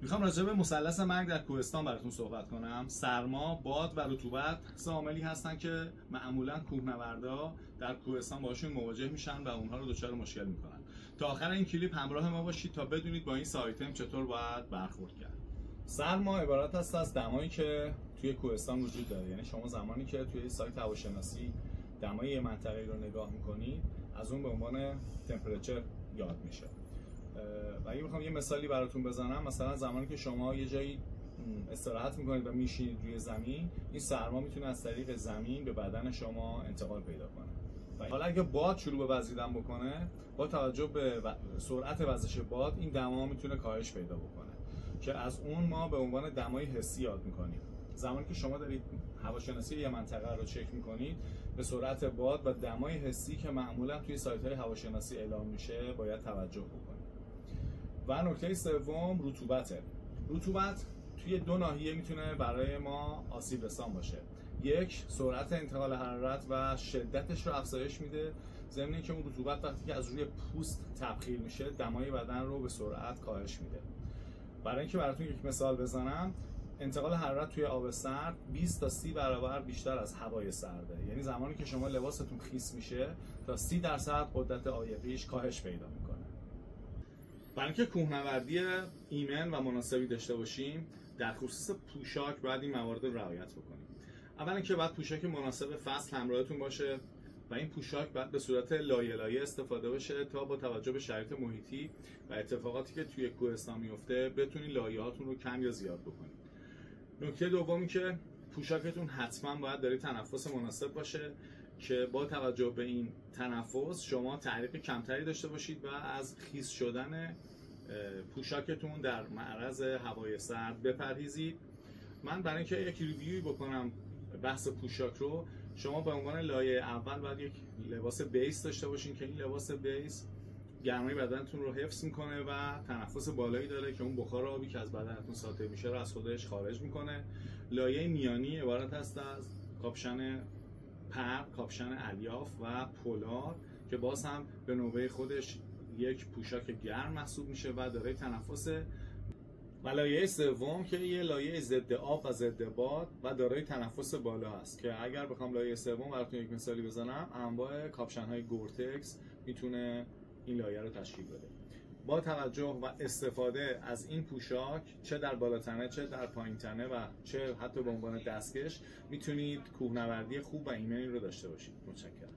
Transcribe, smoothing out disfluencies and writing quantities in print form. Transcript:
میخوام راجع به مثلث مرگ در کوهستان براتون صحبت کنم. سرما، باد و رطوبت سه عاملی هستن که معمولا کوهنوردا در کوهستان باشون مواجه میشن و اونها رو دچار مشکل میکنن. تا آخر این کلیپ همراه ما باشید تا بدونید با این سه آیتم چطور باید برخورد کرد. سرما عبارت است از دمایی که توی کوهستان وجود داره. یعنی شما زمانی که توی سایت هواشناسی دمای یه منطقه رو نگاه میکنید، از اون به عنوان تمپرچر یاد میشه. و اگه بخوام یه مثالی براتون بزنم، مثلا زمانی که شما یه جایی استراحت میکنید و میشینید روی زمین، این سرما میتونه از طریق زمین به بدن شما انتقال پیدا کنه. و حالا اگه باد شروع به وزیدن بکنه، با توجه به سرعت وزش باد این دما میتونه کاهش پیدا بکنه که از اون ما به عنوان دمای حسی یاد میکنیم. زمانی که شما دارید هواشناسی یه منطقه رو چک میکنید، به سرعت باد و دمای حسی که معمولا توی سایت‌های هواشناسی اعلام میشه باید توجه بکنید. و نکته سوم رطوبته. رطوبت توی دو ناحیه میتونه برای ما آسیب رسان باشه. یک، سرعت انتقال حرارت و شدتش رو افزایش میده، ضمن اینکه اون رطوبت وقتی که از روی پوست تبخیر میشه دمای بدن رو به سرعت کاهش میده. برای اینکه براتون یک مثال بزنم، انتقال حرارت توی آب سرد 20 تا 30 برابر بیشتر از هوای سرده. یعنی زمانی که شما لباستون خیس میشه تا 30% قدرت عایقیش کاهش پیدا میکنه. برای اینکه کوهنوردی ایمن و مناسبی داشته باشیم، در خصوص پوشاک باید این موارد رو رعایت بکنیم. اولا که باید پوشاک مناسب فصل همراهتون باشه و این پوشاک باید به صورت لایه لایه استفاده بشه تا با توجه به شرایط محیطی و اتفاقاتی که توی کوهستان میفته بتونید لایه‌هاتون رو کم یا زیاد بکنید. نکته دومی که پوشاکتون حتما باید داره تنفس مناسب باشه که با توجه به این تنفس شما تعریق کمتری داشته باشید و از خیس شدن پوشاکتون در معرض هوای سرد بپرهیزید. من برای اینکه یک ریویوی بکنم بحث پوشاک رو، شما به عنوان لایه اول باید یک لباس بیس داشته باشین که این لباس بیس گرمای بدنتون رو حفظ میکنه و تنفس بالایی داره که اون بخار آبی که از بدنتون ساطع میشه رو از خودش خارج میکنه. لایه میانی عبارت است از کاپشن کاپشن الیاف و پولار که باز هم به نوبه خودش یک پوشاک گرم محسوب میشه و دارای تنفسه. و لایه سوم که یه لایه ضد آب و ضد باد و دارای تنفس بالا است که اگر بخوام لایه سوم براتون یک مثالی بزنم، انواع کاپشن های گورتکس میتونه این لایه رو تشکیل بده. با توجه و استفاده از این پوشاک چه در بالاتنه چه در پایین تنه و چه حتی به عنوان دستکش میتونید کوهنوردی خوب و ایمنی رو داشته باشید. متشکرم.